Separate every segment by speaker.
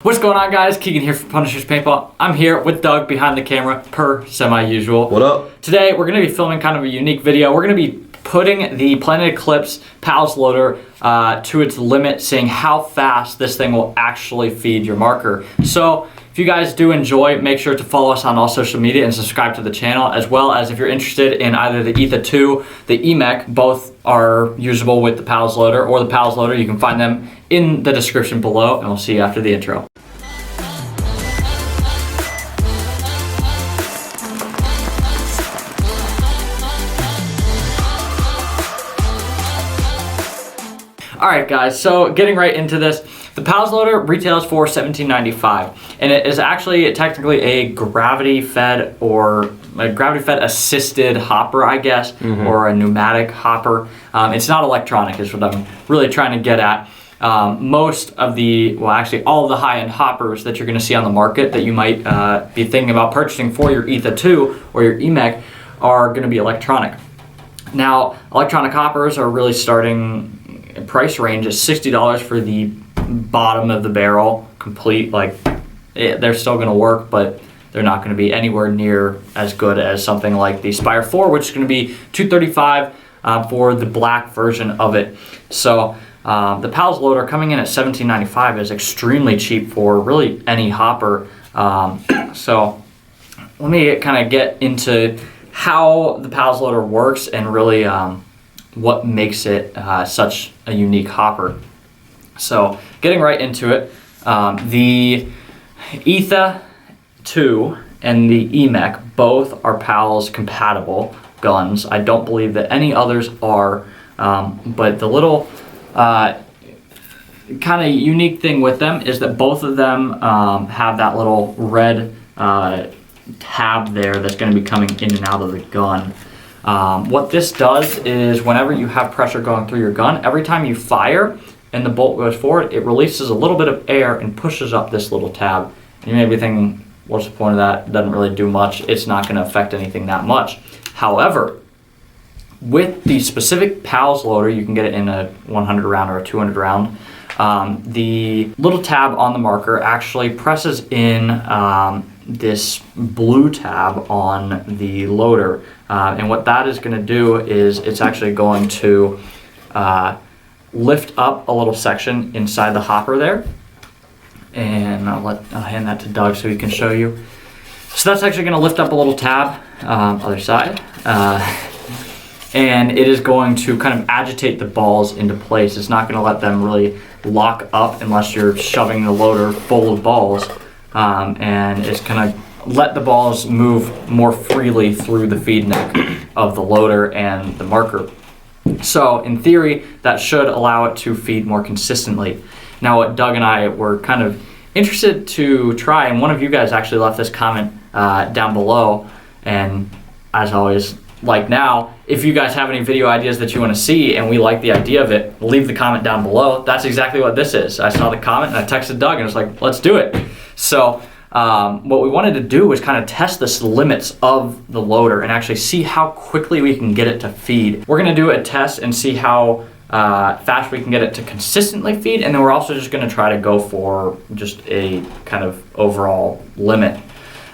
Speaker 1: What's going on, guys? Keegan here from Punisher's Paintball. I'm here with Doug behind the camera, per semi-usual.
Speaker 2: What up?
Speaker 1: Today, we're going to be filming kind of a unique video. We're going to be putting the Planet Eclipse PALS loader to its limit, seeing how fast this thing will actually feed your marker. So, if you guys do enjoy, make sure to follow us on all social media and subscribe to the channel, as well as if you're interested in either the Ether 2, the EMEC, both are usable with the PALS loader, or the PALS loader. You can find them in the description below, and we'll see you after the intro. Alright guys, so getting right into this, the PALS loader retails for $17.95, and it is actually technically a gravity-fed or a gravity-fed assisted hopper, I guess, or a pneumatic hopper. It's not electronic is what I'm really trying to get at. Most of the, well actually all of the high-end hoppers that you're going to see on the market that you might be thinking about purchasing for your Ether 2 or your EMEC are going to be electronic. Now, electronic hoppers are really starting price range is $60 for the bottom of the barrel, complete. Like they're still going to work, but they're not going to be anywhere near as good as something like the Spire 4, which is going to be $235 for the black version of it. So the PALS loader coming in at $17.95 is extremely cheap for really any hopper. So let me kind of get into how the PALS loader works and really what makes it such a unique hopper. So getting right into it, the Ether 2 and the EMEC both are PALS compatible guns. I don't believe that any others are, but the little kind of unique thing with them is that both of them have that little red tab there that's going to be coming in and out of the gun. What this does is whenever you have pressure going through your gun, every time you fire and the bolt goes forward, it releases a little bit of air and pushes up this little tab. And you may be thinking, what's the point of that? It doesn't really do much. It's not going to affect anything that much. However, with the specific PALS loader, you can get it in a 100 round or a 200 round. The little tab on the marker actually presses in this blue tab on the loader. And what that is going to do is it's actually going to lift up a little section inside the hopper there. And I'll hand that to Doug so he can show you. So that's actually going to lift up a little tab, other side. And it is going to kind of agitate the balls into place. It's not going to let them really lock up unless you're shoving the loader full of balls. And it's going to let the balls move more freely through the feed neck of the loader and the marker. So in theory, that should allow it to feed more consistently. Now what Doug and I were kind of interested to try, and one of you guys actually left this comment down below, and as always, like now, if you guys have any video ideas that you want to see and we like the idea of it, leave the comment down below. That's exactly what this is. I saw the comment and I texted Doug and I was like, let's do it. So what we wanted to do was kind of test the limits of the loader and actually see how quickly we can get it to feed. We're going to do a test and see how fast we can get it to consistently feed, and then we're also just going to try to go for just a kind of overall limit.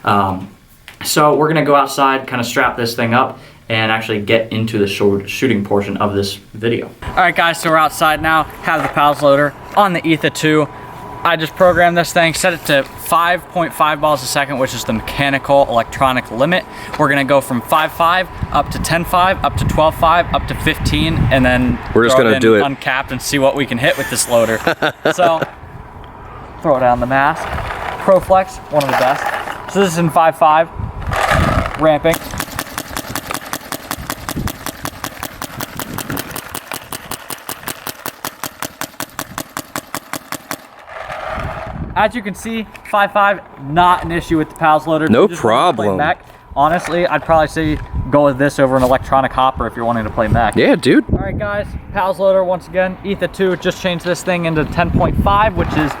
Speaker 1: So we're going to go outside, kind of strap this thing up, and actually get into the shooting portion of this video. Alright guys, so we're outside now, have the PALS loader on the Ether 2. I just programmed this thing, set it to 5.5 balls a second, which is the mechanical electronic limit. We're gonna go from 5.5 up to 10.5, up to 12.5, up to 15, and then
Speaker 2: we're just gonna do it
Speaker 1: uncapped and see what we can hit with this loader. So, throw down the mask. ProFlex, one of the best. So this is in 5.5, ramping. As you can see, 5.5, not an issue with the PALS loader.
Speaker 2: No problem.
Speaker 1: Honestly, I'd probably say go with this over an electronic hopper if you're wanting to play mech.
Speaker 2: Yeah, dude.
Speaker 1: All right, guys, PALS loader once again. Ether 2 just changed this thing into 10.5, which is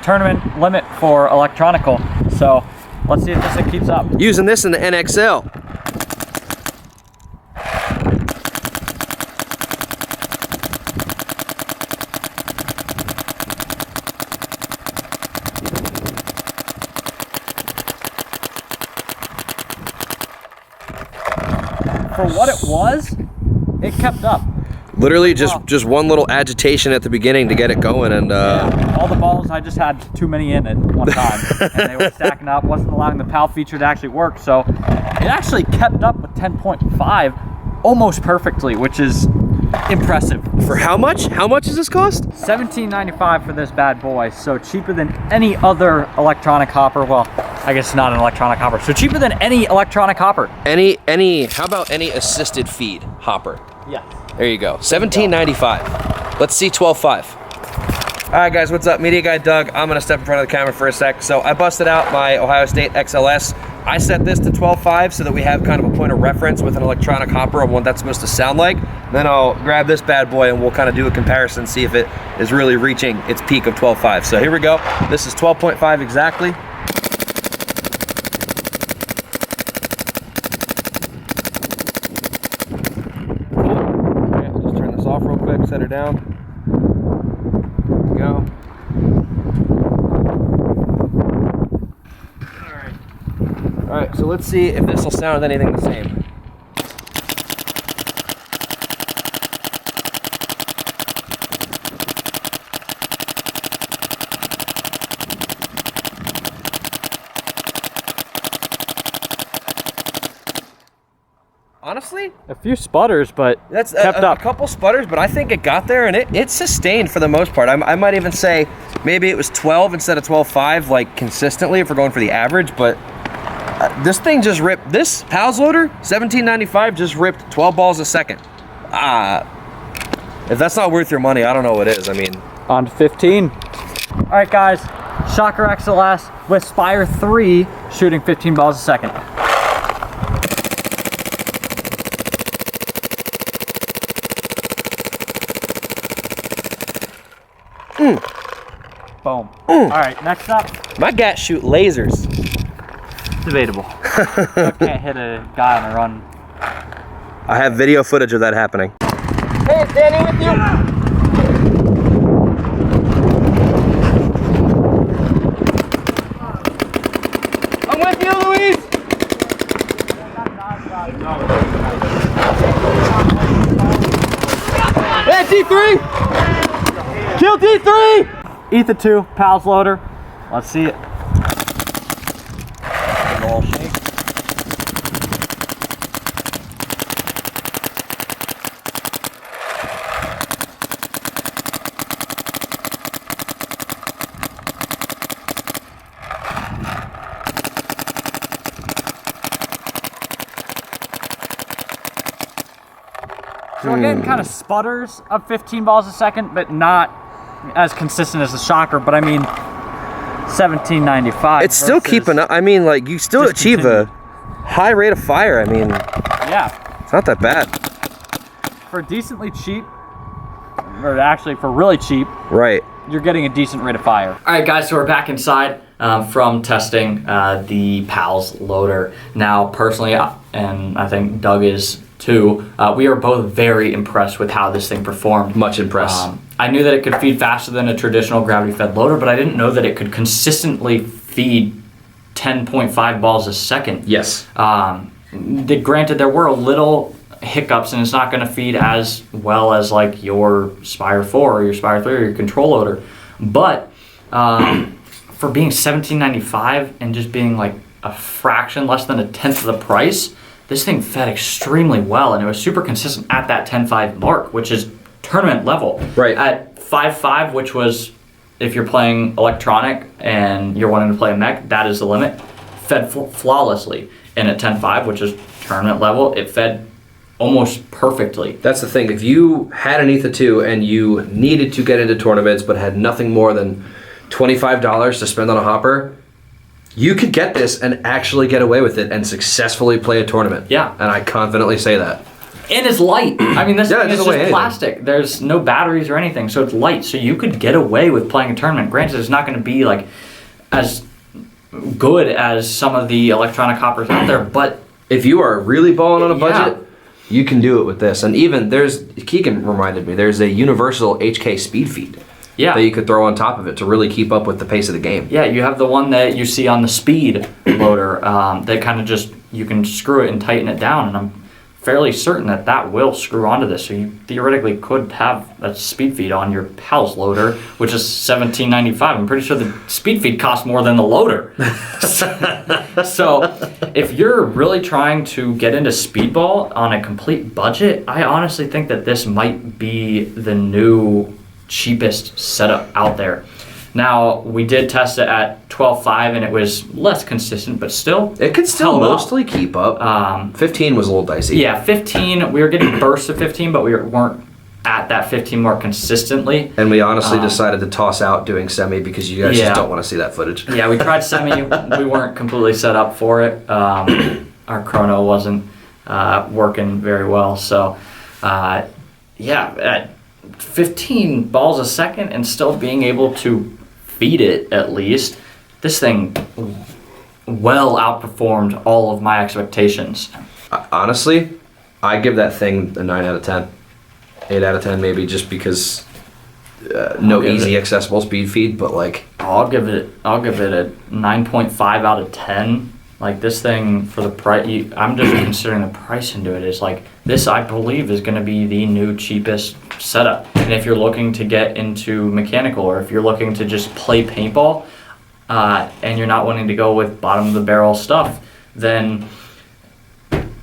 Speaker 1: tournament limit for electronical. So let's see if this thing keeps up.
Speaker 2: Using this in the NXL.
Speaker 1: for what it was, it kept up.
Speaker 2: Literally just one little agitation at the beginning to get it going, and
Speaker 1: yeah, all the balls, I just had too many in at one time, and they were stacking up, wasn't allowing the PAL feature to actually work, so it actually kept up with 10.5 almost perfectly, which is impressive.
Speaker 2: For how much? How much does this cost?
Speaker 1: $17.95 for this bad boy, so cheaper than any other electronic hopper. Well, I guess not an electronic hopper, so cheaper than any electronic hopper.
Speaker 2: How about any assisted feed hopper?
Speaker 1: Yeah.
Speaker 2: There you go, $17.95. Let's see 12.5. All right, guys, what's up? Media Guy Doug. I'm gonna step in front of the camera for a sec. So I busted out my Ohio State XLS. I set this to 12.5 so that we have kind of a point of reference with an electronic hopper of what that's supposed to sound like. Then I'll grab this bad boy and we'll kind of do a comparison, see if it is really reaching its peak of 12.5. So here we go. This is 12.5 exactly. Off real quick, set her down. There we go. Alright, so let's see if this will sound anything the same. Honestly,
Speaker 1: a few sputters, but
Speaker 2: that's
Speaker 1: kept up.
Speaker 2: A couple sputters, but I think it got there and it sustained for the most part. I might even say maybe it was 12 instead of 12.5, like consistently if we're going for the average. But this thing just ripped. This PALS loader, $17.95, just ripped 12 balls a second. If that's not worth your money, I don't know what is. I mean,
Speaker 1: on to 15. All right, guys, Shocker XLS with Spire 3 shooting 15 balls a second. Boom. All right, next up.
Speaker 2: My gats shoot lasers.
Speaker 1: Debatable. I can't hit a guy on a run.
Speaker 2: I have video footage of that happening.
Speaker 3: Hey, is Danny with you? I'm with you, Luis. Hey, D3! Kill D3!
Speaker 1: Ether 2, PALS loader. Let's see it. Big ol' shake. So we're getting kind of sputters of 15 balls a second, but not as consistent as the Shocker. But I mean, $17.95.
Speaker 2: It's still keeping up. I mean, like, you still achieve a high rate of fire. I mean,
Speaker 1: yeah,
Speaker 2: it's not that bad.
Speaker 1: For decently cheap, or actually for really cheap,
Speaker 2: right,
Speaker 1: you're getting a decent rate of fire. All right, guys, so we're back inside from testing the PALS loader. Now, personally, and I think Doug is too, we are both very impressed with how this thing performed.
Speaker 2: Much impressed.
Speaker 1: I knew that it could feed faster than a traditional gravity-fed loader, but I didn't know that it could consistently feed 10.5 balls a second.
Speaker 2: Yes.
Speaker 1: Granted, there were little hiccups, and it's not going to feed as well as like your Spire 4 or your Spire 3 or your control loader. But for being $17.95 and just being like a fraction less than a tenth of the price, this thing fed extremely well, and it was super consistent at that 10.5 mark, which is tournament level.
Speaker 2: Right.
Speaker 1: At 5.5, which was if you're playing electronic and you're wanting to play a mech, that is the limit, fed flawlessly. And at 10.5, which is tournament level, it fed almost perfectly.
Speaker 2: That's the thing. If you had an Ether 2 and you needed to get into tournaments but had nothing more than $25 to spend on a hopper, you could get this and actually get away with it and successfully play a tournament.
Speaker 1: Yeah.
Speaker 2: And I confidently say that.
Speaker 1: And it's light. I mean, this thing is just
Speaker 2: anything.
Speaker 1: plastic. There's no batteries or anything, so it's light. So you could get away with playing a tournament. Granted, it's not going to be like as good as some of the electronic hoppers out there, but
Speaker 2: if you are really balling on a budget, you can do it with this. And even Keegan reminded me, there's a universal HK speed feed.
Speaker 1: Yeah.
Speaker 2: That you could throw on top of it to really keep up with the pace of the game.
Speaker 1: Yeah, you have the one that you see on the speed loader that kind of just, you can screw it and tighten it down, and I'm fairly certain that that will screw onto this. So you theoretically could have a speed feed on your PALS loader, which is $17.95. I'm pretty sure the speed feed costs more than the loader. So if you're really trying to get into speedball on a complete budget, I honestly think that this might be the new cheapest setup out there. Now, we did test it at 12.5 and it was less consistent, but still.
Speaker 2: It could still
Speaker 1: held up.
Speaker 2: mostly keep up. 15 was a little dicey.
Speaker 1: Yeah, 15, we were getting bursts of 15, but we weren't at that 15 more consistently.
Speaker 2: And we honestly decided to toss out doing semi because you guys just don't want to see that footage.
Speaker 1: Yeah, we tried semi. We weren't completely set up for it. Our chrono wasn't working very well. So, yeah, at 15 balls a second and still being able to feed it at least, this thing well outperformed all of my expectations.
Speaker 2: Honestly, I give that thing a 9 out of 10. 8 out of 10 maybe, just because no easy accessible speed feed, but like
Speaker 1: I'll give it a 9.5 out of 10. Like, this thing, for the price, I'm just considering the price into it. It's like, this I believe is going to be the new cheapest setup. And if you're looking to get into mechanical, or if you're looking to just play paintball, and you're not wanting to go with bottom of the barrel stuff, then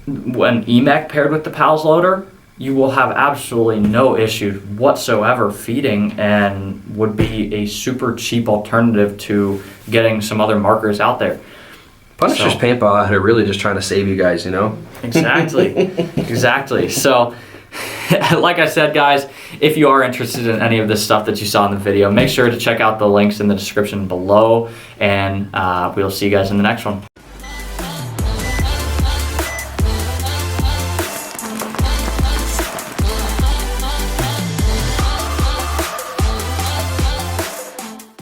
Speaker 1: when EMAC paired with the PALS loader, you will have absolutely no issue whatsoever feeding, and would be a super cheap alternative to getting some other markers out there.
Speaker 2: Punisher's Paintball out here really just trying to save you guys, you know?
Speaker 1: Exactly. Exactly. So, like I said, guys, if you are interested in any of this stuff that you saw in the video, make sure to check out the links in the description below, and we'll see you guys in the next one.